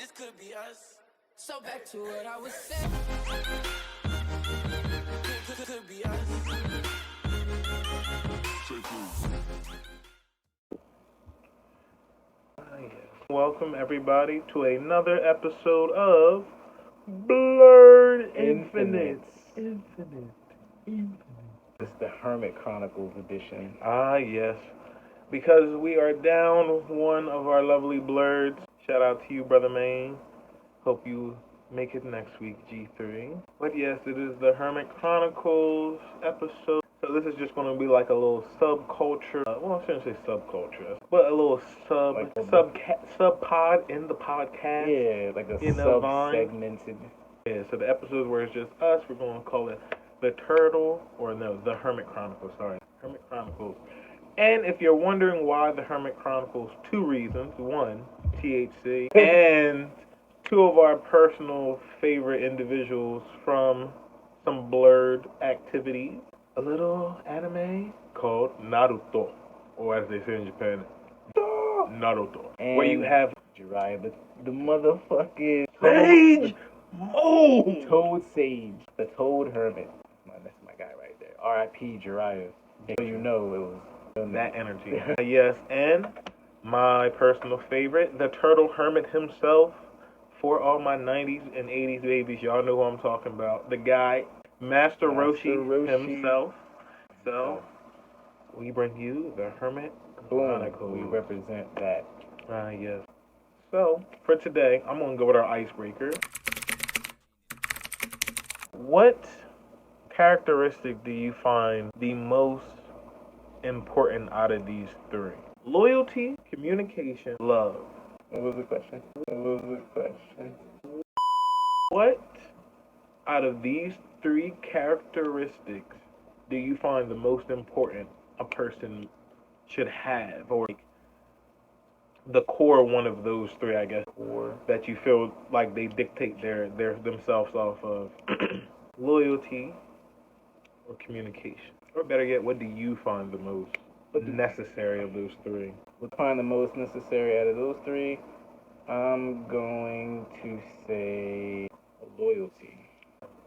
This could be us. So back to what I was saying. Could be us. Welcome everybody to another episode of Blerd Infinite. It's the Hermit Chronicles edition. Ah, yes. Because we are down one of our lovely Blerds. Shout out to you, Brother Maine. Hope you make it next week, G3. But yes, it is the Hermit Chronicles episode. So this is just going to be like a little subculture. Well, I shouldn't say subculture, but a little sub pod in the podcast. Yeah, like a sub-segmented. Yeah, so the episodes where it's just us, we're going to call it the Hermit Chronicles. Sorry, Hermit Chronicles. And if you're wondering why the Hermit Chronicles, two reasons. One, THC, and two of our personal favorite individuals from some Blerd activities. A little anime called Naruto, or as they say in Japan, Naruto. And where you have Jiraiya, the motherfucking Sage Toad Sage, the Toad Hermit. That's my guy right there. R.I.P. Jiraiya. So you know it was that energy. Yes, and my personal favorite, the Turtle Hermit himself. For all my 90s and 80s babies, y'all know who I'm talking about. The guy, Master Roshi himself. So, we bring you the Hermit Chronicles. We represent that. Yes. So, for today, I'm going to go with our icebreaker. What characteristic do you find the most important out of these three? Loyalty, communication, love. What was the question? What out of these three characteristics do you find the most important a person should have, or like the core one of those three, I guess, or that you feel like they dictate their themselves off of? Loyalty or communication, or better yet, what do you find the most necessary of those three? What find the most necessary out of those three? I'm going to say loyalty.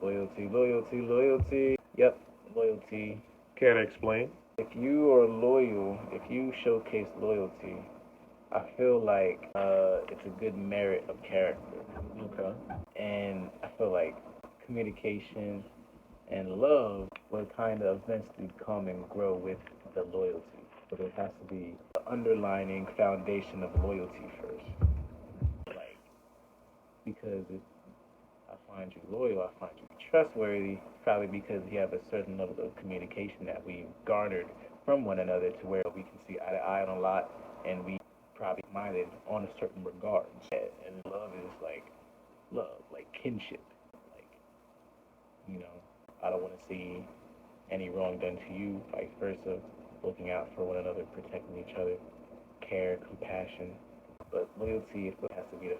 Loyalty. Yep, loyalty. Care to explain? If you are loyal, if you showcase loyalty, I feel like it's a good merit of character. Okay. And I feel like communication and love will kind of eventually come and grow with the loyalty. But it has to be the underlining foundation of loyalty first. Like, because if I find you loyal, I find you trustworthy, probably because you have a certain level of communication that we garnered from one another to where we can see eye to eye on a lot, and we probably minded on a certain regard. And love is like kinship. Like, you know, I don't want to see any wrong done to you, vice versa. Looking out for one another, protecting each other, care, compassion. But loyalty has to be the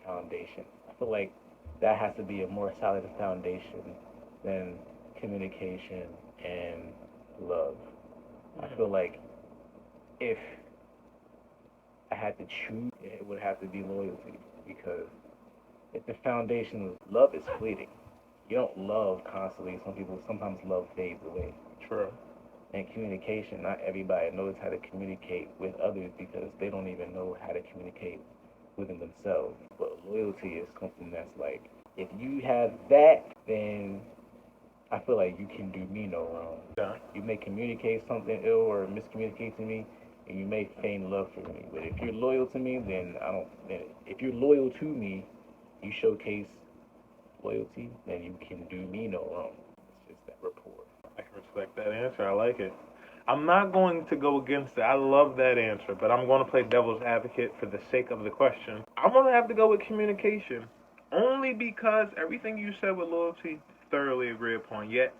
foundation. I feel like that has to be a more solid foundation than communication and love. I feel like if I had to choose, it would have to be loyalty, because if the foundation of love is fleeting, you don't love constantly. Sometimes love fades away. True. And communication, not everybody knows how to communicate with others because they don't even know how to communicate within themselves. But loyalty is something that's like, if you have that, then I feel like you can do me no wrong. Yeah. You may communicate something ill or miscommunicate to me, and you may feign love for me. But if you're loyal to me, then if you're loyal to me, you showcase loyalty, then you can do me no wrong. It's just that rapport. I can respect that answer. I like it. I'm not going to go against it. I love that answer, but I'm going to play devil's advocate for the sake of the question. I'm going to have to go with communication, only because everything you said with loyalty, thoroughly agree upon. Yet,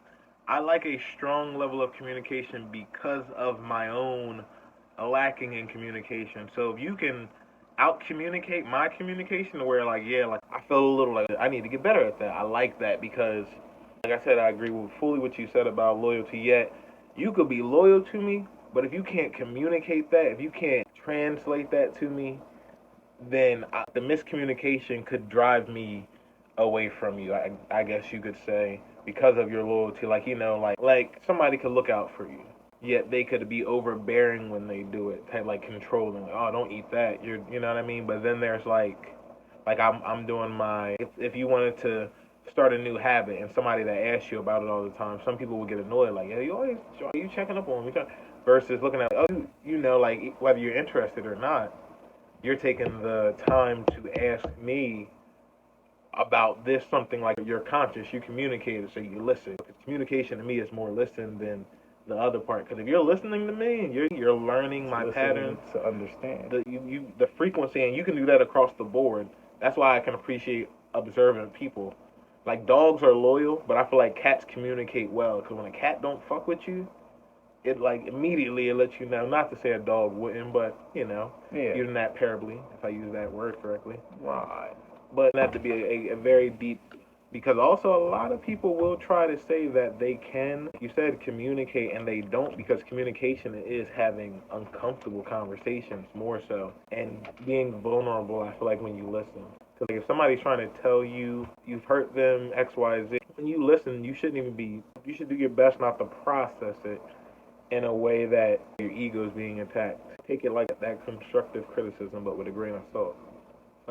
I like a strong level of communication because of my own lacking in communication. So if you can out-communicate my communication to where, like, I feel a little like I need to get better at that. I like that because, like I said, I agree with fully what you said about loyalty. Yet, you could be loyal to me, but if you can't communicate that, if you can't translate that to me, then the miscommunication could drive me away from you. I guess you could say because of your loyalty. Like like somebody could look out for you, yet they could be overbearing when they do it, type like controlling. Like, oh, don't eat that. You know what I mean. But then there's like I'm doing my. If you wanted to start a new habit and somebody that asks you about it all the time, some people will get annoyed. Like, yeah, you always are you checking up on me? Versus looking at, oh, you know, like whether you're interested or not, you're taking the time to ask me about this something like you're conscious, you communicate it, so you listen. Because communication to me is more listen than the other part. Because if you're listening to me and you're learning my patterns to understand the frequency, and you can do that across the board. That's why I can appreciate observant people. Like dogs are loyal, but I feel like cats communicate well. Because when a cat don't fuck with you, it like immediately it lets you know. Not to say a dog wouldn't, but you know, using that parably, if I use that word correctly. right. But that to be a very deep, because also a lot of people will try to say that they can, you said communicate, and they don't, because communication is having uncomfortable conversations more so, and being vulnerable. I feel like when you listen, because like if somebody's trying to tell you you've hurt them X Y Z, when you listen, you shouldn't even be. You should do your best not to process it in a way that your ego is being attacked. Take it like that constructive criticism, but with a grain of salt.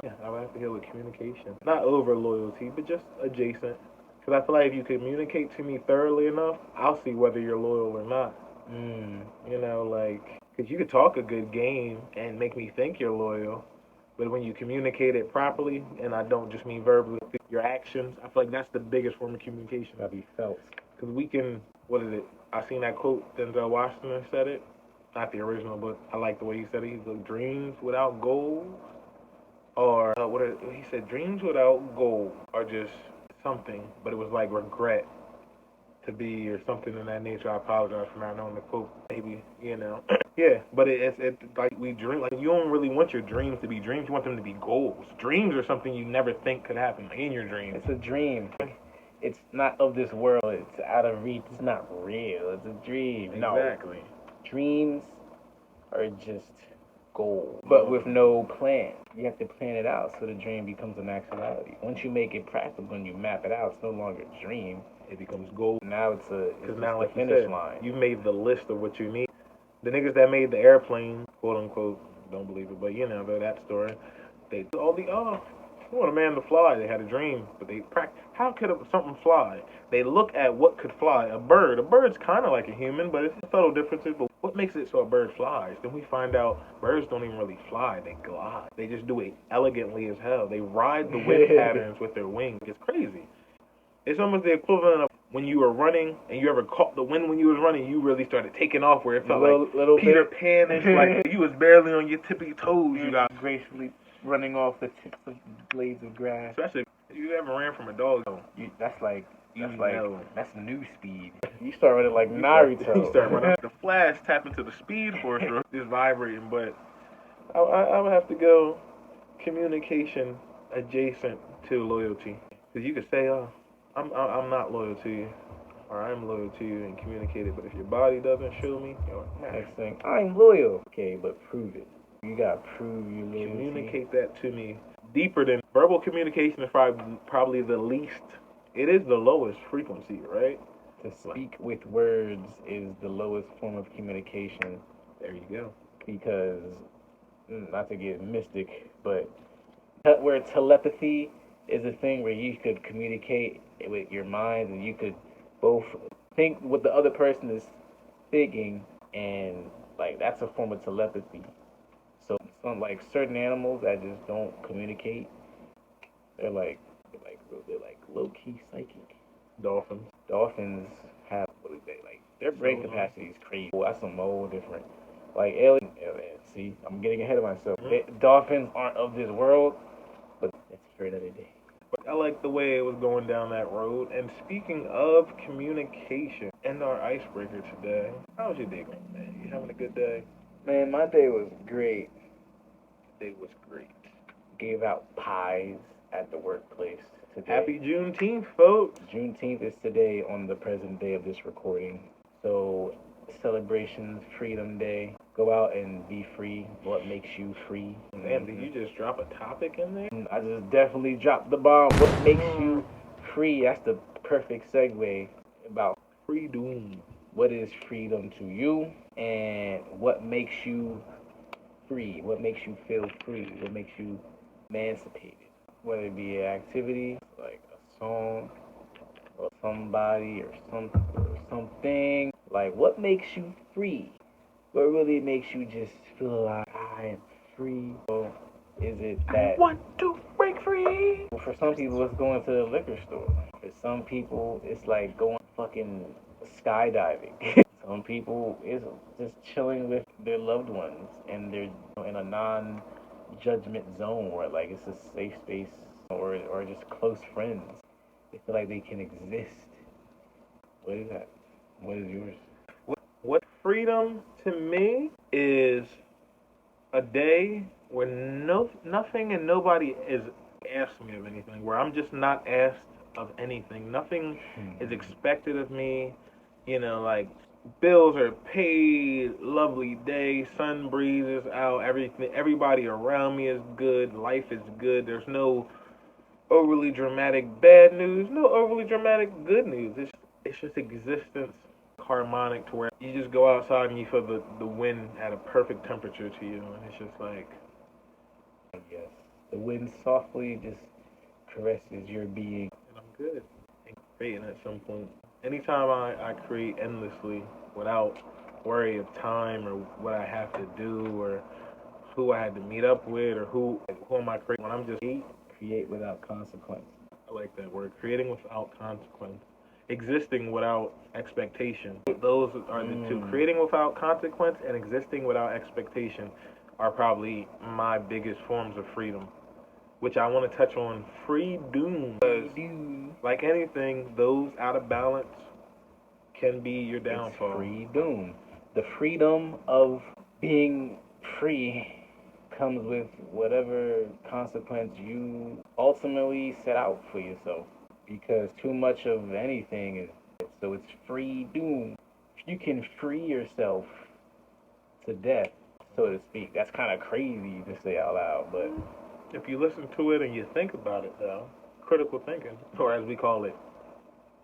Yeah, I would have to deal with communication. Not over loyalty, but just adjacent. Because I feel like if you communicate to me thoroughly enough, I'll see whether you're loyal or not. You know, like, because you could talk a good game and make me think you're loyal, but when you communicate it properly, and I don't just mean verbally, your actions, I feel like that's the biggest form of communication. Gotta be felt. Because we can, what is it? I seen that quote, Denzel Washington said it. Not the original, but I like the way he said it. He's like, dreams without goals. Or he said, dreams without goal are just something, but it was like regret to be or something in that nature. I apologize for not knowing the quote. Maybe yeah, but it's like we dream. Like you don't really want your dreams to be dreams. You want them to be goals. Dreams are something you never think could happen in your dreams. It's a dream. It's not of this world. It's out of reach. It's not real. It's a dream. Exactly. No. Dreams are just goals, but with no plan. You have to plan it out so the dream becomes an actuality. Once you make it practical and you map it out, it's no longer a dream. It becomes goal. Now it's now the like finish line. You've made the list of what you need. The niggas that made the airplane, quote unquote, don't believe it, but that story. They want a man to fly. They had a dream, but they practice. How could something fly? They look at what could fly. A bird. A bird's kind of like a human, but it's subtle differences. But what makes it so a bird flies? Then we find out birds don't even really fly. They glide. They just do it elegantly as hell. They ride the wind patterns with their wings. It's crazy. It's almost the equivalent of when you were running and you ever caught the wind when you was running. You really started taking off where it felt like Peter Pan-ish, like you was barely on your tippy toes. You got gracefully running off the tips of blades of grass. Especially if you ever ran from a dog. That's new speed. You start running like Naruto. You start running. The Flash tap into the Speed Force, just vibrating. But I would have to go communication adjacent to loyalty, because you could say, "Oh, I'm not loyal to you," or "I'm loyal to you," and communicate it. But if your body doesn't show me, next thing, I'm loyal. Okay, but prove it. You gotta prove your loyalty. Communicate that to me deeper than verbal communication is probably the least. It is the lowest frequency, right? To speak with words is the lowest form of communication. There you go. Because, not to get mystic, but where telepathy is a thing where you could communicate with your mind and you could both think what the other person is thinking, and like that's a form of telepathy. So some like certain animals that just don't communicate, they're like low key psychic. Dolphins have their brain capacity is crazy. That's some whole different. Like aliens. See, I'm getting ahead of myself. Dolphins aren't of this world, but that's for another day. I like the way it was going down that road. And speaking of communication and our icebreaker today, how's your day going, man? You having a good day? Man, my day was great. Day was great. Gave out pies at the workplace today. Happy Juneteenth, folks. Juneteenth is today on the present day of this recording. So, celebrations, Freedom Day. go out and be free. What makes you free? Man, did you just drop a topic in there? I just definitely dropped the bomb. What makes you free? That's the perfect segue about Freedom. what is freedom to you and what makes you free. What makes you feel free? What makes you emancipated? Whether it be an activity like a song or somebody or something. Like what makes you free? What really makes you just feel like I am free? Or is it that I want to break free? for some people it's going to the liquor store. For some people it's like going fucking skydiving. Some people it's just chilling with their loved ones and they're in a non-judgment zone where like it's a safe space or just close friends. They feel like they can exist. What is that? What is yours? What freedom to me is a day where nothing and nobody is asking me of anything, where I'm just not asked of anything. Nothing is expected of me. You know, like bills are paid, lovely day, sun breezes out, everybody around me is good, life is good. There's no overly dramatic bad news, no overly dramatic good news. It's just existence harmonic to where you just go outside and you feel the wind at a perfect temperature to you, and it's just like, Yes. The wind softly just caresses your being. and I'm good. And creating at some point. Anytime I create endlessly without worry of time or what I have to do or who I had to meet up with or who am I creating, when I'm just Create without consequence. I like that word, creating without consequence. Existing without expectation. Those are the two. Creating without consequence and existing without expectation are probably my biggest forms of freedom, which I want to touch on freedom. Because, like anything, those out of balance can be your downfall. It's freedom. The freedom of being free comes with whatever consequence you ultimately set out for yourself. Because too much of anything is so it's freedom. If you can free yourself to death, so to speak, that's kind of crazy to say out loud, but if you listen to it and you think about it, though, critical thinking, or as we call it,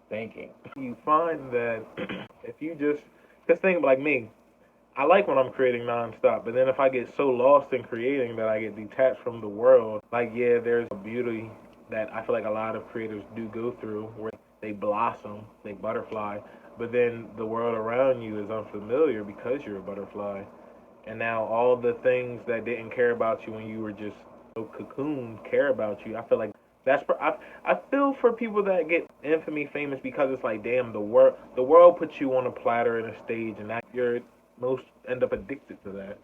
thinking. you find that if you just think like me, I like when I'm creating nonstop, but then if I get so lost in creating that I get detached from the world, like, yeah, there's a beauty that I feel like a lot of creators do go through where they blossom, they butterfly, but then the world around you is unfamiliar because you're a butterfly. And now all the things that didn't care about you when you were just so cocooned care about you. I feel like I feel for people that get infamy famous because it's like, damn, the world puts you on a platter and a stage, and that you're most end up addicted to that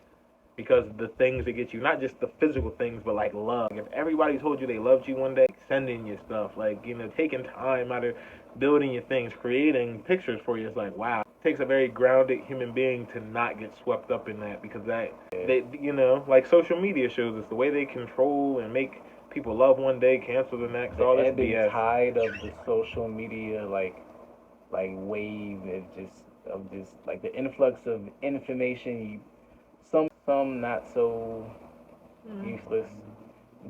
because the things that get you, not just the physical things, but like love. If everybody told you they loved you one day, sending you stuff, like, you know, taking time out of building your things, creating pictures for you, it's like, wow. It takes a very grounded human being to not get swept up in that because they, you know, like social media shows us the way they control and make people love one day, cancel the next, all this BS. The tide of the social media, like wave, of just like the influx of information. Some not so useless,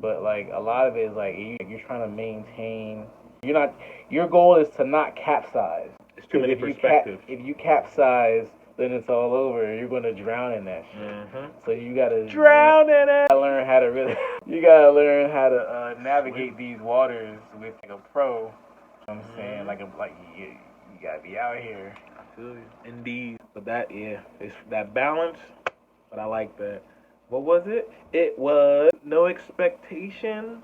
but like a lot of it is like you're trying to maintain. Your goal is to not capsize. It's too many perspectives. If you capsize, then it's all over. You're gonna drown in that shit. So you gotta drown in it. Learn how to really. You gotta learn how to navigate these waters with like a pro. You know what I'm saying, you gotta be out here. I feel you. Indeed, but it's that balance. But I like that. What was it? It was no expectation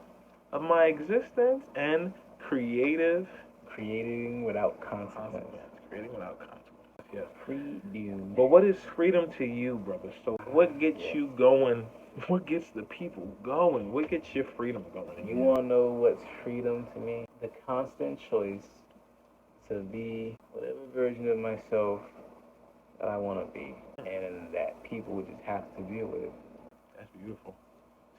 of my existence and creating without consequence. Creating without consequence. Yes. Freedom. But what is freedom to you, brother? So what gets you going? What gets the people going? What gets your freedom going? You want to know what's freedom to me? The constant choice to be whatever version of myself that I want to be, and that people would just have to deal with it. That's beautiful.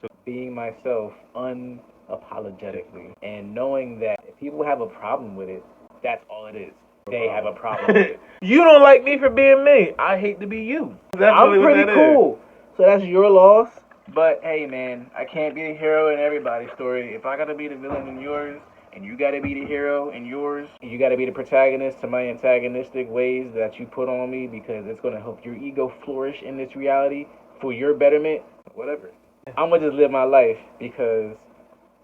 So being myself unapologetically, and knowing that if people have a problem with it, that's all it is. They have a problem with it. You don't like me for being me. I hate to be you. That's I'm really what pretty that cool. So that's your loss. But hey, man, I can't be the hero in everybody's story. If I gotta be the villain in yours, and you gotta be the hero in yours, and you gotta be the protagonist to my antagonistic ways that you put on me because it's gonna help your ego flourish in this reality for your betterment, whatever. I'm gonna just live my life because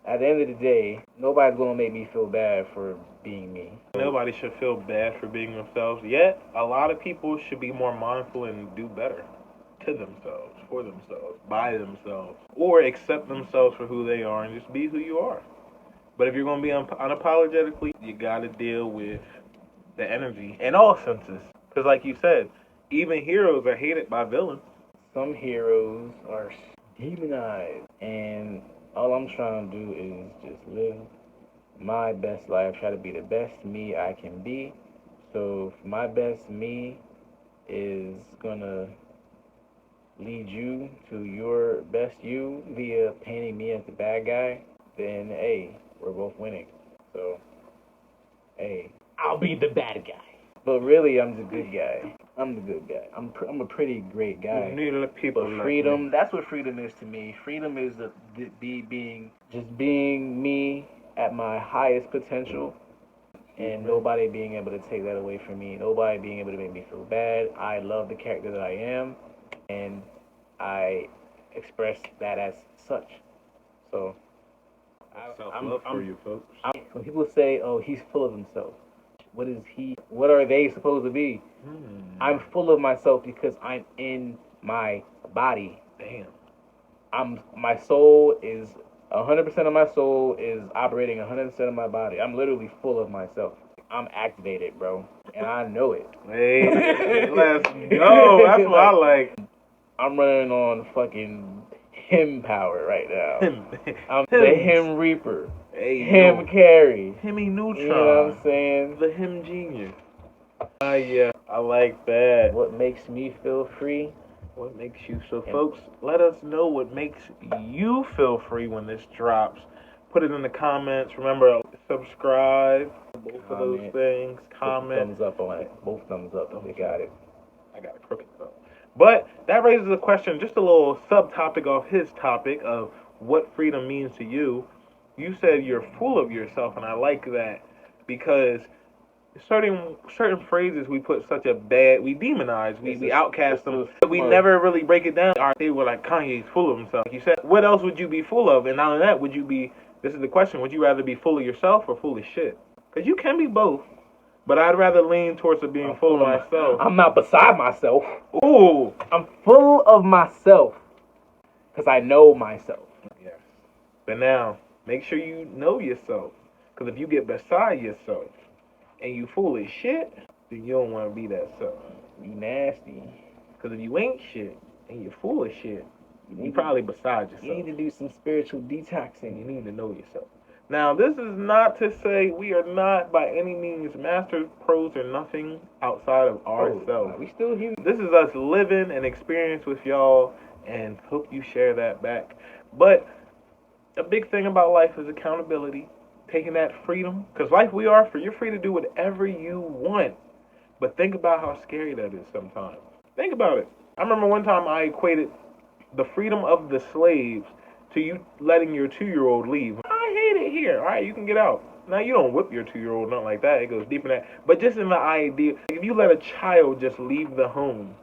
at the end of the day, nobody's gonna make me feel bad for being me. Nobody should feel bad for being themselves. Yet, a lot of people should be more mindful and do better to themselves, for themselves, by themselves, or accept themselves for who they are and just be who you are. But if you're going to be unapologetically, you got to deal with the energy in all senses. Because, like you said, even heroes are hated by villains. Some heroes are demonized, and all I'm trying to do is just live my best life, try to be the best me I can be. So if my best me is gonna lead you to your best you via painting me as the bad guy, then hey, we're both winning. So hey, I'll be the bad guy. But really, I'm the good guy. I'm the good guy. I'm a pretty great guy. You need to let people But like freedom, me. that's what freedom is to me. Freedom is being me at my highest potential, and nobody being able to take that away from me. Nobody being able to make me feel bad. I love the character that I am, and I express that as such. So, Self-love for you folks. when people say, "Oh, he's full of himself," what is he? What are they supposed to be? I'm full of myself because I'm in my body. Damn. My soul is 100% of my soul is operating 100% of my body. I'm literally full of myself. I'm activated, bro, and I know it. Hey, let's go. That's what I like. I'm running on fucking him power right now. I'm the Hims. him reaper, Hey, him yo. carry. Hemi Neutron. You know what I'm saying? The him genius. Yeah, I like that. What makes me feel free? What makes you so, folks? Let us know what makes you feel free when this drops. Put it in the comments. Remember, subscribe. Both of those things. Comment. Thumbs up on it. Both thumbs up. They got it. I got a crooked thumb. But that raises a question, just a little subtopic off his topic of what freedom means to you. You said you're full of yourself, and I like that because certain phrases we put such a bad, we demonize, we outcast them, but we never really break it down. They were like, Kanye's full of himself. Like you said, what else would you be full of? And not only that, this is the question, would you rather be full of yourself or full of shit? Because you can be both. But I'd rather lean towards the being full of myself. I'm not beside myself. Ooh. I'm full of myself because I know myself. Yes. But now, make sure you know yourself. Because if you get beside yourself and you full of shit, then you don't want to be that self. You nasty. Because if you ain't shit and you're full of shit, you probably beside yourself. You need to do some spiritual detoxing. You need to know yourself. Now, this is not to say we are not by any means masters, pros, or nothing outside of ourselves. We still here. This is us living an experience with y'all, and hope you share that back. But a big thing about life is accountability, taking that freedom. Because life we are free. You're free to do whatever you want. But think about how scary that is sometimes. Think about it. I remember one time I equated the freedom of the slaves to you letting your 2-year-old leave. I hate it here. All right, you can get out. Now, you don't whip your 2-year-old, nothing like that. It goes deeper than that. But just in the idea, if you let a child just leave the home,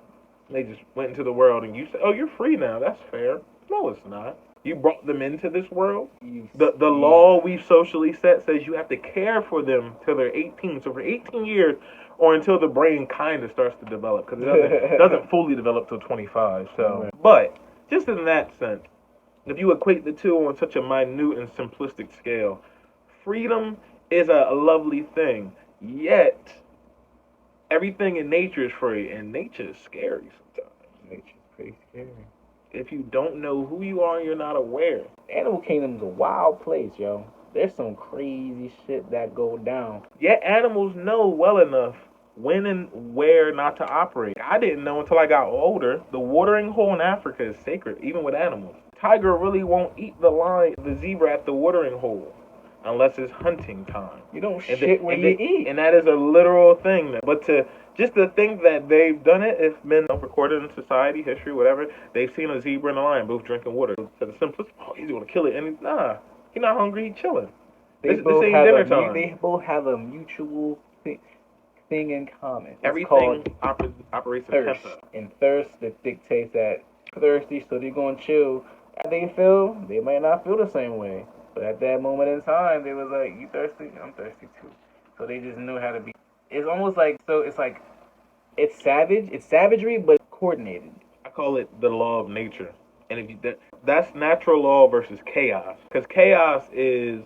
they just went into the world, and you say, oh, you're free now. That's fair. No, it's not. You brought them into this world. The law we socially set says you have to care for them till they're 18. So for 18 years, or until the brain kind of starts to develop, because it doesn't fully develop till 25. So, but just in that sense, if you equate the two on such a minute and simplistic scale, freedom is a lovely thing. Yet, everything in nature is free, and nature is scary sometimes. Nature's pretty scary. If you don't know who you are, you're not aware. Animal Kingdom's a wild place, yo. There's some crazy shit that go down. Yet animals know well enough when and where not to operate. I didn't know until I got older. The watering hole in Africa is sacred, even with animals. Tiger really won't eat the zebra at the watering hole. unless it's hunting time. You don't And shit where you eat. And that is a literal thing. But just to think that they've done it, it's been recorded in society, history, whatever. They've seen a zebra and a lion both drinking water. To the simplest, he's going to kill it. And he's not hungry, he's chilling. They both have a mutual thing in common. Everything operates in thirst. tempo. And thirst that dictates that thirsty, so they're going to chill. How they feel, they might not feel the same way. But at that moment in time, they was like, you thirsty? I'm thirsty too. So they just knew how to be. It's almost like, it's savage. It's savagery, but coordinated. I call it the law of nature. And if that's natural law versus chaos. Because chaos is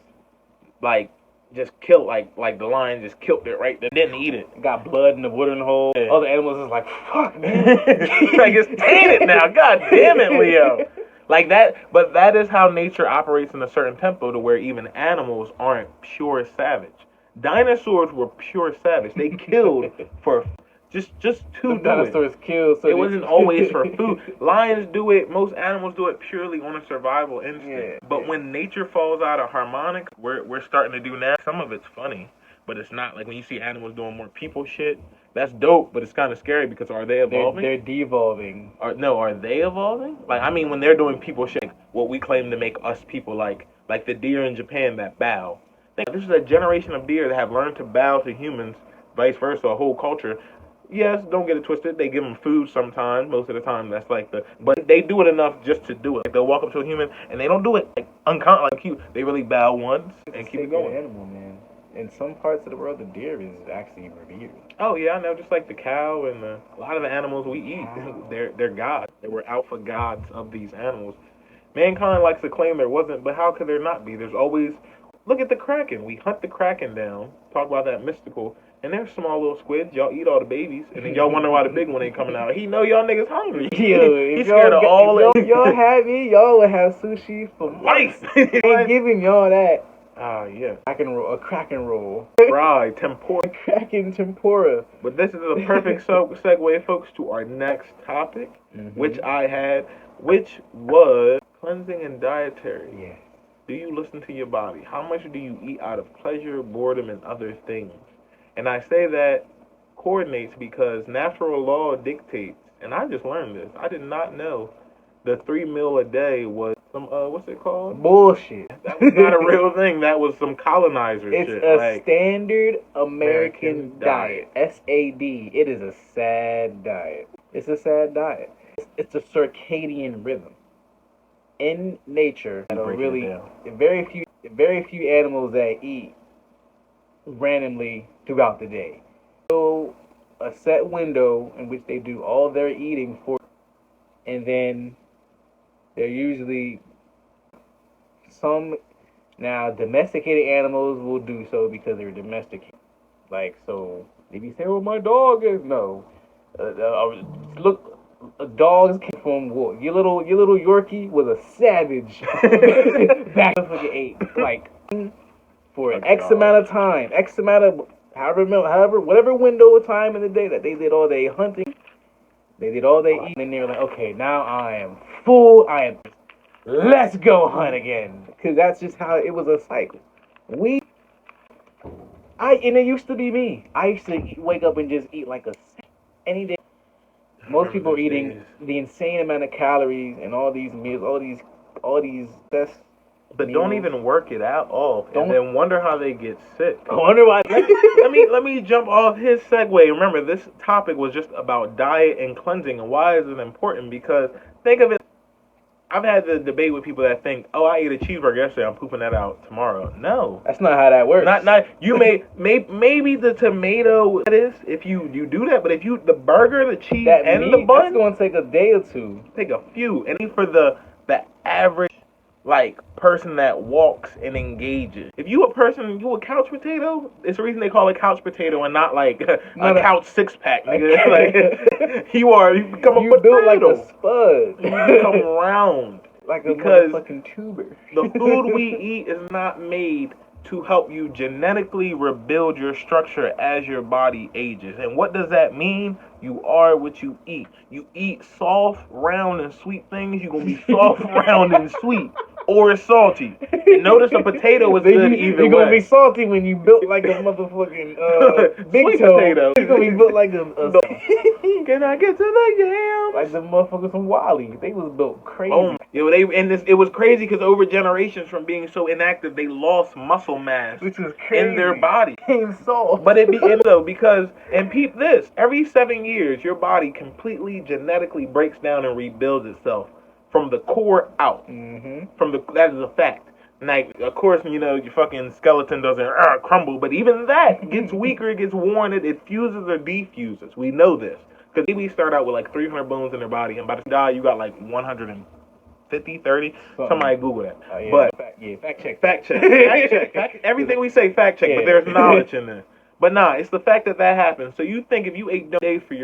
like just killed, like the lion just killed it right there, didn't eat it. Got blood in the watering hole. Yeah. Other animals is like, fuck, man. Like, it's tainted now. God damn it, Leo. Like that, but that is how nature operates in a certain tempo to where even animals aren't pure savage. Dinosaurs were pure savage. They killed for just to do it. Dinosaurs killed. So it wasn't always for food. Lions do it. Most animals do it purely on a survival instinct. Yeah, but when nature falls out of harmonics, we're starting to do now. Some of it's funny, but it's not. Like when you see animals doing more people shit, that's dope, but it's kind of scary because are they evolving? They're devolving. Are they evolving? Like, I mean, when they're doing people shit, like what we claim to make us people like the deer in Japan that bow. This is a generation of deer that have learned to bow to humans, vice versa, a whole culture. Yes, don't get it twisted. They give them food sometimes. Most of the time, that's but they do it enough just to do it. Like, they'll walk up to a human and they don't do it like cute. They really bow once and keep it going. Animal, man. In some parts of the world, the deer is actually revered. Oh yeah, I know. Just like the cow and a lot of the animals we eat, they're gods. They were alpha gods of these animals. Mankind likes to claim there wasn't, but how could there not be? There's always. Look at the kraken. We hunt the kraken down. Talk about that mystical. And they're small little squids. Y'all eat all the babies, and then y'all wonder why the big one ain't coming out. He know y'all niggas hungry. Yo, He's scared of all. If y'all had me, y'all would have sushi for life. Ain't giving y'all that. Ah, yeah. A kraken roll. Right, tempura. Kraken tempura. But this is a perfect segue, folks, to our next topic, which was cleansing and dietary. Yeah. Do you listen to your body? How much do you eat out of pleasure, boredom, and other things? And I say that coordinates because natural law dictates, and I just learned this. I did not know the 3 meal a day was some, what's it called? Bullshit. That was not a real thing. That was some colonizer shit. It's a standard American diet. SAD. It is a sad diet. It's a sad diet. It's a circadian rhythm. In nature, very few animals that eat randomly throughout the day. So a set window in which they do all their eating for, and then they're usually now domesticated animals will do so because they're domesticated. Like, so if you say, well, my dog is look. Dogs came from war. Your little Yorkie was a savage back when you ate. Like, for an X amount of time, whatever window of time in the day that they did all their hunting, they did all their eating, and they were like, okay, now I am full. Let's go hunt again. Because that's just how it was a cycle. And it used to be me. I used to wake up and just eat like any day. Most people are eating the insane amount of calories and all these meals, all these best. But meals. Don't even work it out off, and then wonder how they get sick. I wonder why. let me jump off his segue. Remember, this topic was just about diet and cleansing, and why is it important? Because think of it. I've had the debate with people that think, oh, I ate a cheeseburger yesterday, I'm pooping that out tomorrow. No. That's not how that works. Not you maybe the tomato it is if you do that, but if the burger, the cheese, and the bun, that's going to take a day or two. Take a few. And for the average person that walks and engages. If you a couch potato, it's the reason they call it couch potato and not like a couch six pack, nigga. Like you become a potato. Built like a spud. You become round. Like a motherfucking tuber. The food we eat is not made to help you genetically rebuild your structure as your body ages. And what does that mean? You are what you eat. You eat soft, round, and sweet things, you're going to be soft, round, and sweet. or it's salty. And notice a potato is good either You're gonna way. be salty when you built like a motherfucking big Sweet toe. potato. You're gonna be built like a Can I get to the yams? like the motherfuckers from Wally. They was built crazy. Oh, it was crazy because over generations from being so inactive, they lost muscle mass Which was crazy in their body. Came soft. But it be though because and peep this: every 7 years, your body completely genetically breaks down and rebuilds itself from the core out. That is a fact. Like, of course, your fucking skeleton doesn't crumble, but even that gets weaker, it gets worn, it fuses or defuses. We know this. Because we start out with like 300 bones in their body, and by the time you die, you got like 150, 30. Somebody Google that. Yeah, but fact check. Fact check. Everything we say, fact check, but there's knowledge in there. But nah, it's the fact that happens. So you think if you ate donut day for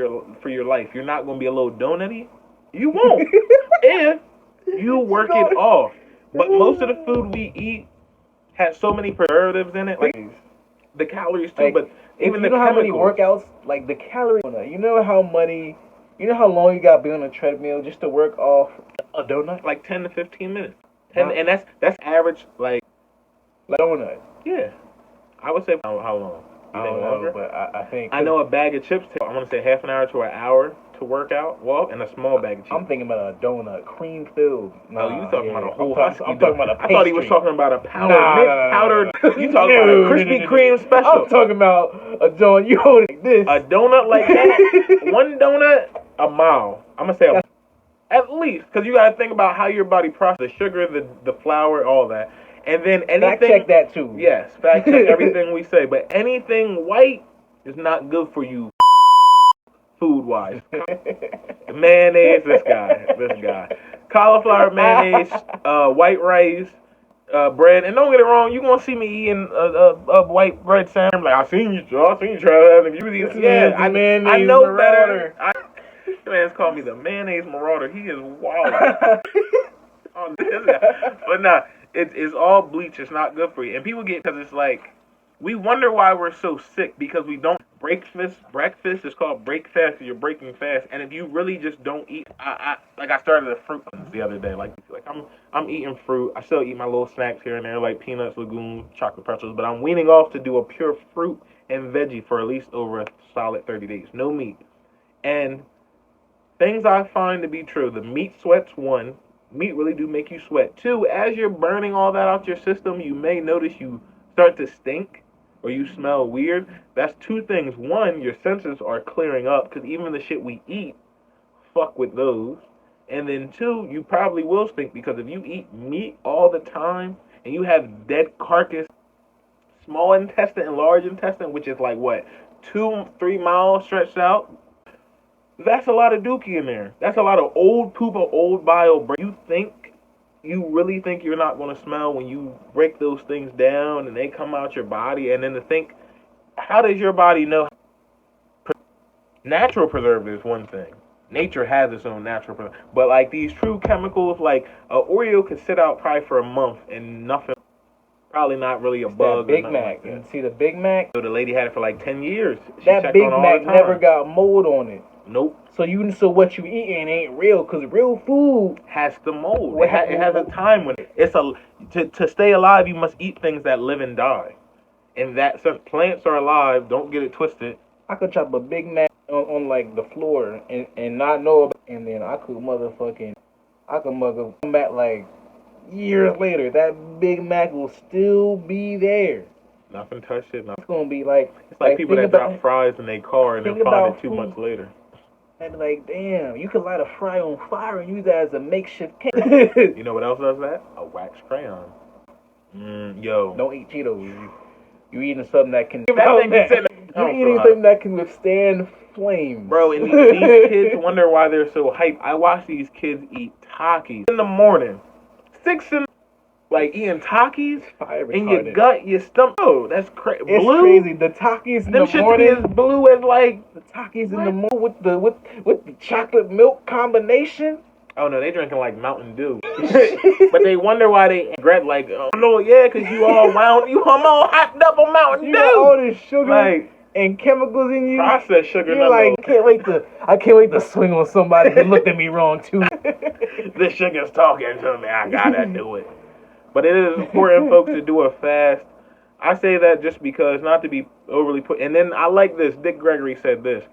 your life, you're not going to be a little donut-y? You won't. If you work it off. But most of the food we eat has so many preservatives in it, like the calories too. But even the how many chemicals. workouts, like the calories. You know how long you got to be on a treadmill just to work off a donut? Like 10 to 15 minutes. And that's average, like donut. Yeah, I would say how long? I don't know, but I think I know a bag of chips takes, I want to say half an hour to an hour to work out, walk, and a small bag of chips. I'm thinking about a donut, cream filled. No, you talking about a whole I'm talking about a pastry. I thought he was talking about a powdered. You talking about a Krispy Kreme special? I'm talking about a donut. You hold it like this. A donut like that. One donut, a mile. I'm gonna say at least, because you got to think about how your body processes the sugar, the flour, all that. And then anything. Fact check that too. Yes, fact check everything we say. But anything white is not good for you, food wise. Mayonnaise, this guy. Cauliflower mayonnaise, white rice, bread. And don't get it wrong, you gonna see me eating a white bread sandwich. Like I seen you try that. Yeah, I know better. This man's called me the mayonnaise marauder. He is wild. But nah. It's all bleach. It's not good for you. And people get, because it's like, we wonder why we're so sick because we don't breakfast. Breakfast is called break fast because you're breaking fast. And if you really just don't eat, I started a fruit the other day. Like I'm eating fruit. I still eat my little snacks here and there, like peanuts, legumes, chocolate pretzels. But I'm weaning off to do a pure fruit and veggie for at least over a solid 30 days. No meat. And things I find to be true. The meat sweats, one. Meat really do make you sweat. Two, as you're burning all that out your system, you may notice you start to stink or you smell weird. That's two things. One, your senses are clearing up because even the shit we eat, fuck with those. And then two, you probably will stink because if you eat meat all the time and you have dead carcass, small intestine and large intestine, which is like what, 2-3 miles stretched out, that's a lot of dookie in there. That's a lot of old poop or old bile. You really think you're not going to smell when you break those things down and they come out your body? And then to think, how does your body know? Natural preservative is one thing. Nature has its own natural preservative. But like these true chemicals, like a Oreo could sit out probably for a month and nothing. Probably not really a bug. Big Mac. Like see the Big Mac? So the lady had it for like 10 years. That Big Mac never got mold on it. Nope. So what you eating ain't real, because real food has the mold. It has a time when to stay alive, you must eat things that live and die. And that since plants are alive, don't get it twisted. I could chop a Big Mac on like the floor and not know about it, and then I could come back like years later. That Big Mac will still be there. Nothing touched it. Nothing. It's gonna be like it's like people that drop fries in their car and then find it 2 months later. I'd be like, damn, you could light a fry on fire and use that as a makeshift candle. You know what else does that? A wax crayon. Yo. Don't eat Cheetos. You eating something that can... You're eating something that can withstand flames. Bro, and these kids wonder why they're so hyped. I watch these kids eat Takis in the morning. 6 in like eating Takis in your gut, your stomach. Oh, that's crazy. It's crazy. The Takis in the morning. Them shit be as blue as like the Takis in the morning with the chocolate milk combination. Oh no, they drinking like Mountain Dew. But they wonder why they regret like, oh no, yeah, cause you all all hopped up on Mountain Dew. You got all this sugar and chemicals in you. Processed sugar. You're like, I can't wait to swing on somebody who looked at me wrong too. This sugar's talking to me. I gotta do it. But it is important, folks, to do a fast. I say that just because, not to be overly put. And then I like this. Dick Gregory said this.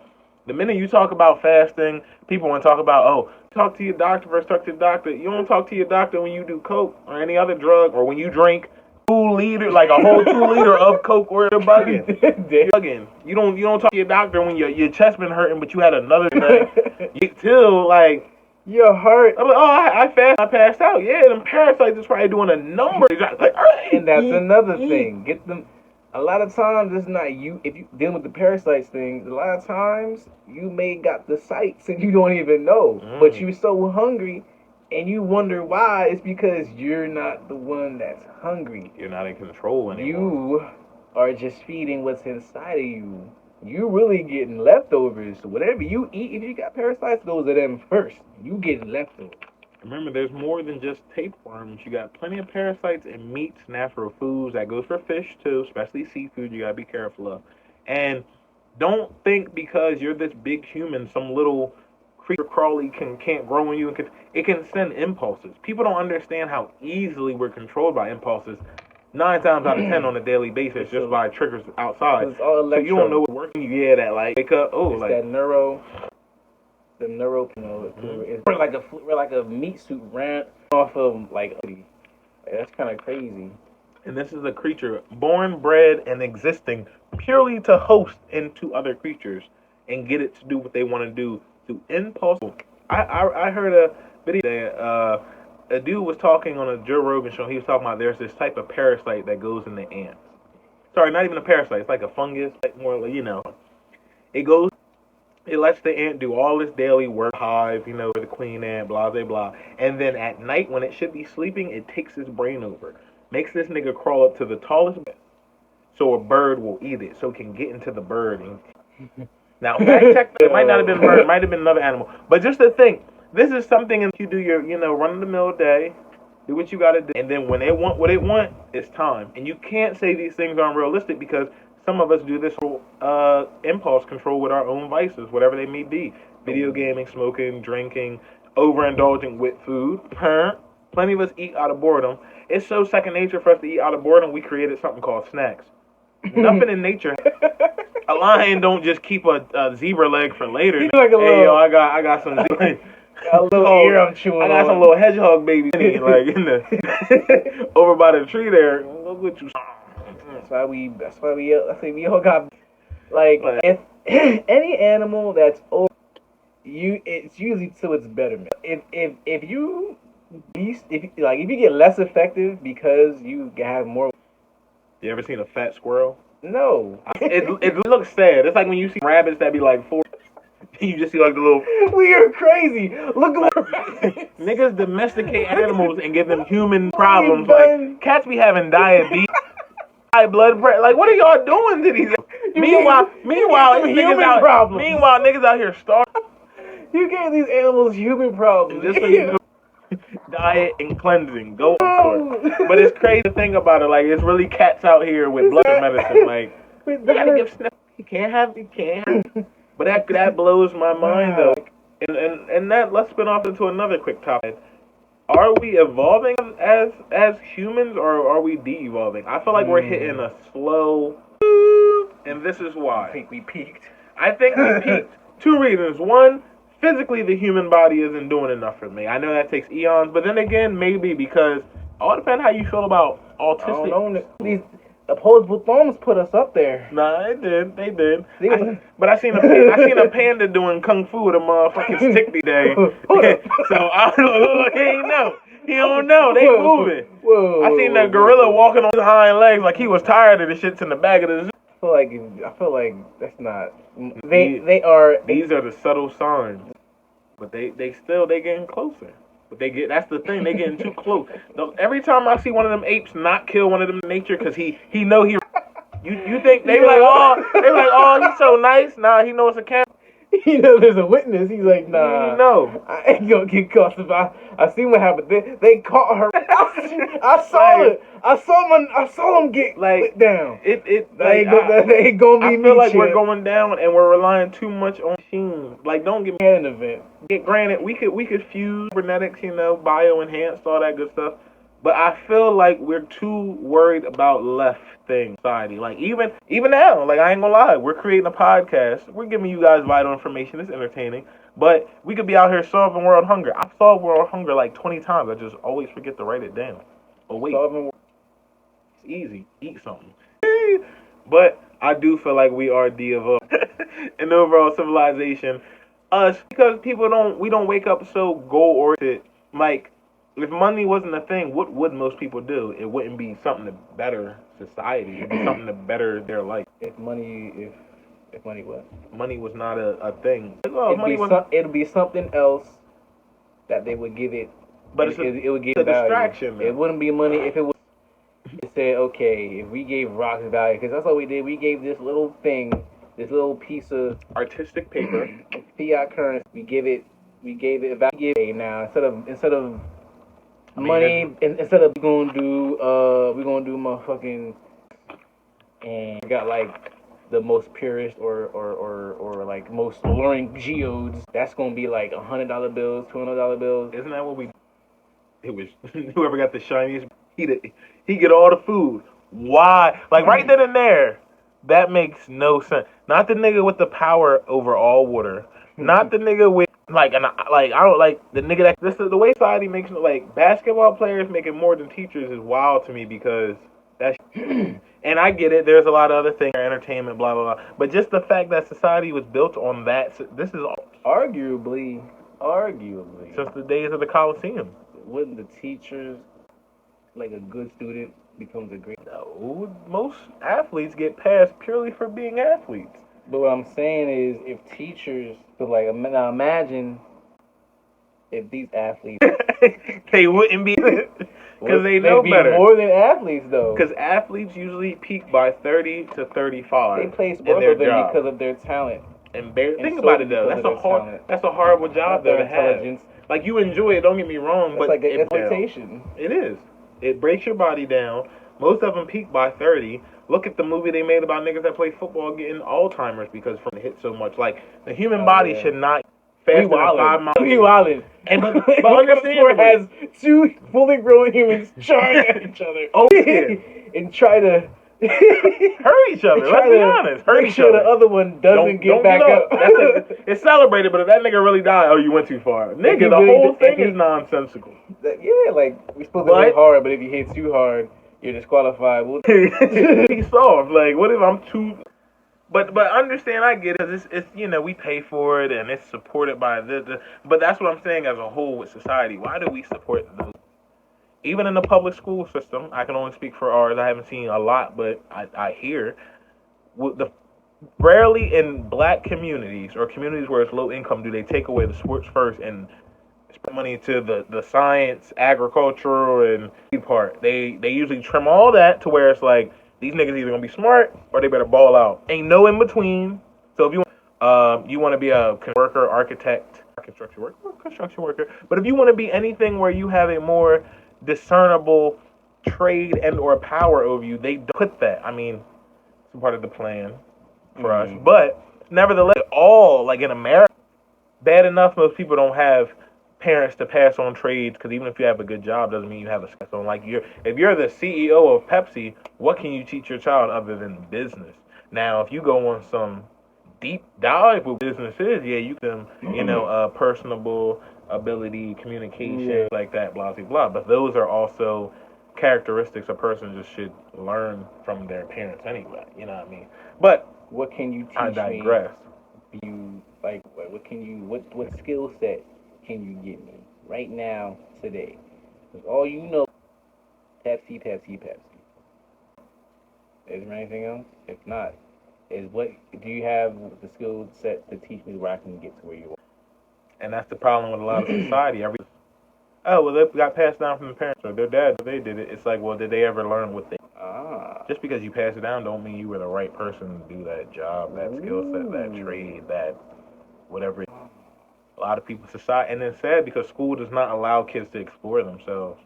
The minute you talk about fasting, people want to talk about, oh, talk to your doctor first, talk to your doctor. You don't talk to your doctor when you do coke or any other drug, or when you drink 2 liter, like a whole 2 liter of coke, or you're bugging. You're bugging. You don't talk to your doctor when your chest been hurting, but you had another drink. You still like. You're hurt. I'm like, oh, I passed out. Yeah, them parasites is probably doing a number. Like, and that's another thing. Get them. A lot of times it's not you. If you dealing with the parasites thing, a lot of times you may got the sites and you don't even know. But you're so hungry, and you wonder why. It's because you're not the one that's hungry. You're not in control anymore. You are just feeding what's inside of you. You really getting leftovers. So whatever you eat, if you got parasites, those are them first. You getting leftovers. Remember, there's more than just tapeworms. You got plenty of parasites in meats, natural foods. That goes for fish, too, especially seafood. You got to be careful of. And don't think because you're this big human, some little creature crawly can't grow in you. It can send impulses. People don't understand how easily we're controlled by impulses. 9 times out of 10 on a daily basis, just by triggers outside. It's all so you don't know what's working. Yeah, that like wake up. Oh, it's like that the neuro. You know, we're like a meat suit ran off of like that's kind of crazy. And this is a creature born, bred, and existing purely to host into other creatures and get it to do what they want to do through impulse. I heard a video that a dude was talking on a Joe Rogan show. He was talking about there's this type of parasite that goes in the ants. Sorry, not even a parasite. It's like a fungus, like more like, it lets the ant do all its daily work, hive, the queen ant, blah, blah, blah. And then at night when it should be sleeping, it takes his brain over. Makes this nigga crawl up to the tallest bed so a bird will eat it, so it can get into the bird. Now, fact check, it might not have been a bird, it might have been another animal. But just to think, this is something you do your, run-of-the-mill day, do what you got to do, and then when they want what they want, it's time. And you can't say these things aren't realistic because some of us do this impulse control with our own vices, whatever they may be. Video gaming, smoking, drinking, overindulging with food. Plenty of us eat out of boredom. It's so second nature for us to eat out of boredom, we created something called snacks. Nothing in nature. A lion don't just keep a zebra leg for later. Like hey, yo, I got some zebra. A little ear I'm chewing I got some little hedgehog baby like in the over by the tree there. Go get you. That's why I say we all got like if any animal that's over you, it's usually to its betterment. If you get less effective because you have more. You ever seen a fat squirrel? No. It looks sad. It's like when you see rabbits that be like 4. You just see like the little. We are crazy. Look at what niggas domesticate animals and give them human problems. Like cats be having diabetes, high blood pressure. Like what are y'all doing to these? Meanwhile, niggas out here starving. You gave these animals human problems. Just so you know, diet and cleansing. Go on for it. But it's crazy to think about it. Like it's really cats out here with blood medicine. Like you gotta give snap. You can't have. But that blows my mind though, and that let's spin off into another quick topic. Are we evolving as humans, or are we de-evolving? I feel like we're hitting a slow, and this is why. I think we peaked. 2 reasons. One, physically the human body isn't doing enough for me. I know that takes eons, but then again, maybe because it all depends how you feel about autistic. I don't know. These opposable thumbs put us up there. Nah, they did. But I seen a panda doing kung fu with a motherfucking stick today. So he don't know. They moving. I seen that gorilla walking on his hind legs like he was tired of the shits in the back of the zoo. I feel like that's not. They are. These are the subtle signs, but they getting closer. But that's the thing, they getting too close. Every time I see one of them apes not kill one of them in nature, cause he know he. You think they like oh he's so nice. Nah, he knows a cat. You know there's a witness. He's like nah. No, I ain't gonna get caught. I seen what happened. They caught her. I saw it. I saw them get like down. They ain't gonna be. I feel like we're going down and we're relying too much on machines. Like don't get me an event. Granted, we could fuse cybernetics, bio enhanced, all that good stuff. But I feel like we're too worried about left things, society. Like even now, like I ain't gonna lie, we're creating a podcast. We're giving you guys vital information. It's entertaining, but we could be out here solving world hunger. I've solved world hunger like 20 times. I just always forget to write it down. Oh wait, it's easy. Eat something. But I do feel like we are the an overall civilization. Us because we don't wake up so goal oriented. Like if money wasn't a thing, what would most people do? It wouldn't be something to better society. It'd be something to better their life. If money what? Money was not a thing. It'd be something else that they would give it. But it would give a value. distraction. It wouldn't be money if it was. It said, okay, if we gave rocks value, because that's what we did. We gave this little thing, this little piece of artistic paper, fiat currency. We gave it value. Now instead of money, instead of we're gonna do motherfucking, and we got like the most purest or like most alluring geodes. That's gonna be like $100 bills, $200 bills. Isn't that what we? It was whoever got the shiniest. He get all the food. Why? Like right then and there, that makes no sense. Not the nigga with the power over all water. Not the nigga with I don't like the nigga that this is the way society makes like basketball players making more than teachers is wild to me because that's and I get it. There's a lot of other things, entertainment, blah blah blah. But just the fact that society was built on that, this is arguably since the days of the Coliseum. Wouldn't the teachers, like a good student, becomes a great? No, most athletes get passed purely for being athletes. But what I'm saying is, if teachers, like, now imagine if these athletes, they wouldn't be, because they know better. More than athletes, though. Because athletes usually peak by 30 to 35. They place both of them because of their talent. Think about it though. That's a horrible job though to have. Like you enjoy it, don't get me wrong, but like exploitation. It is. It breaks your body down. Most of them peak by 30. Look at the movie they made about niggas that play football getting Alzheimer's because from the hit so much. Like the human body should not faster than 5 miles. We wildin'. But understand has two fully grown humans charging at each other. Oh yeah. And try to hurt each other. Let's be honest. Hurt each other. The other one doesn't get back up. It's celebrated, but if that nigga really died, oh, you went too far. Nigga, the whole thing is nonsensical. Yeah, like we're supposed to hit hard, but if you hit too hard, you're disqualified. He's soft. Like, what if I'm too? But understand, I get it. Cause it's we pay for it and it's supported by this. But that's what I'm saying as a whole with society. Why do we support those? Even in the public school system, I can only speak for ours. I haven't seen a lot, but I hear rarely in black communities or communities where it's low income do they take away the sports first and spend money to the science, agricultural, and part. They usually trim all that to where it's like these niggas either gonna be smart or they better ball out. Ain't no in between. So if you want to be a worker, architect, construction worker, but if you want to be anything where you have a more discernible trade and or power over you, they put that. I mean, it's part of the plan for us. But nevertheless, all like in America, bad enough most people don't have parents to pass on trades because even if you have a good job doesn't mean you have a skill. So like if you're the CEO of Pepsi, what can you teach your child other than business? Now, if you go on some deep dive with businesses, yeah, you can personable ability, communication, like that, blah, blah, blah. But those are also characteristics a person just should learn from their parents anyway. You know what I mean? But what can you teach I digress. Me? What skill set can you give me right now, today? Because all you know, Pepsi. Is there anything else? If not, do you have the skill set to teach me where I can get to where you are? And that's the problem with a lot of society. They got passed down from the parents or their dad. They did it. It's like, well, did they ever learn what they? Just because you pass it down, don't mean you were the right person to do that job, that skill set, that trade, that whatever. A lot of people, society, and it's sad because school does not allow kids to explore themselves.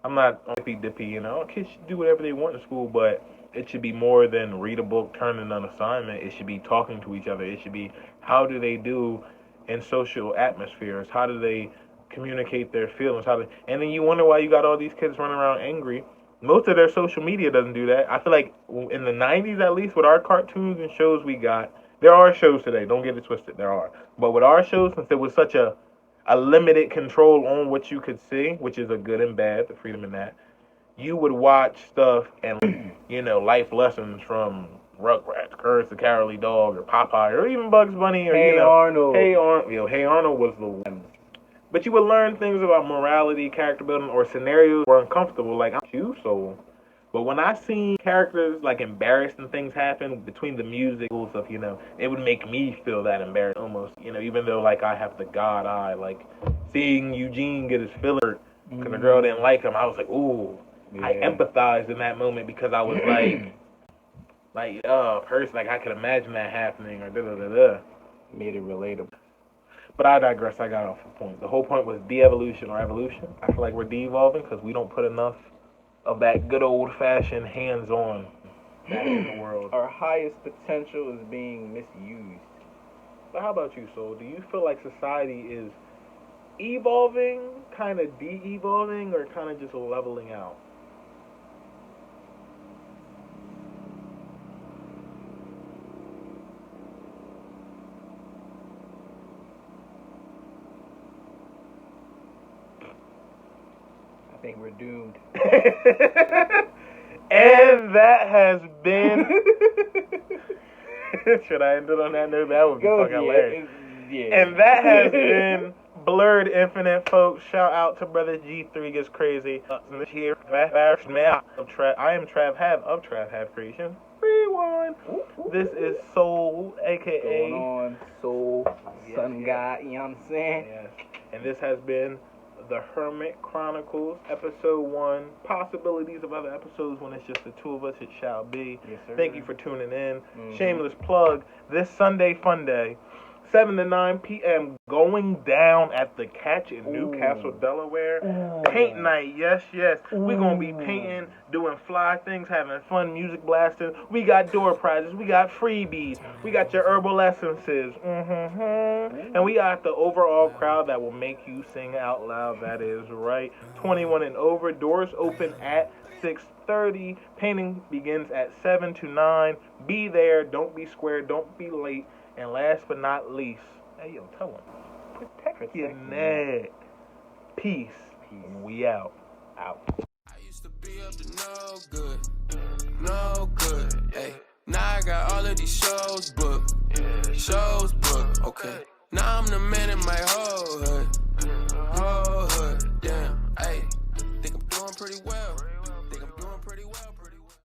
I'm not dippy, kids should do whatever they want in school, but it should be more than read a book, turn in an assignment. It should be talking to each other. It should be how do they do in social atmospheres? How do they communicate their feelings. And then you wonder why you got all these kids running around angry. Most of their social media doesn't do that. I feel like in the 90s, at least, with our cartoons and shows we got, there are shows today, don't get it twisted, there are. But with our shows, since there was such a limited control on what you could see, which is a good and bad, the freedom in that, you would watch stuff and, life lessons from Rugrats, Courage the Cowardly Dog, or Popeye, or even Bugs Bunny, or, Arnold. Hey Arnold was the one. But you would learn things about morality, character building, or scenarios were uncomfortable, like I'm you soul. But when I seen characters like embarrassing things happen between the music stuff, it would make me feel that embarrassed almost. Even though like I have the God eye, like seeing Eugene get his filler because the girl didn't like him, I was like, ooh. Yeah. I empathized in that moment because I was person, like I could imagine that happening or da-da-da-da. Made it relatable. But I digress. I got off the point. The whole point was de-evolution or evolution. I feel like we're de-evolving because we don't put enough of that good old-fashioned hands-on back in the world. Our highest potential is being misused. But how about you, Soul? Do you feel like society is evolving, kind of de-evolving, or kind of just leveling out? I think we're doomed. And that has been... Should I end it on that note? That would be fucking hilarious. Yeah. And that has been Blerd Infinite, folks. Shout out to Brother G3 Gets Crazy. Here, I am Trav Have of Trav Have Creations. Rewind. This is Soul, a.k.a. Going on, Soul, Sun God, you know what I'm saying? Yes. And this has been the Hermit Chronicles, episode 1. Possibilities of other episodes when it's just the two of us, it shall be. Yes, sir. Thank you for tuning in. Shameless plug, this Sunday Fun Day, 7 to 9 p.m. going down at the Catch in Newcastle, Delaware. Paint night, yes. We're going to be painting, doing fly things, having fun, music blasting. We got door prizes. We got freebies. We got your herbal essences. And we got the overall crowd that will make you sing out loud. That is right. 21 and over. Doors open at 6:30. Painting begins at 7 to 9. Be there. Don't be square. Don't be late. And last but not least, hey, yo, tell them, protect your neck. Peace. We out. I used to be up to no good, hey. Now I got all of these shows booked, okay. Now I'm the man in my whole hood.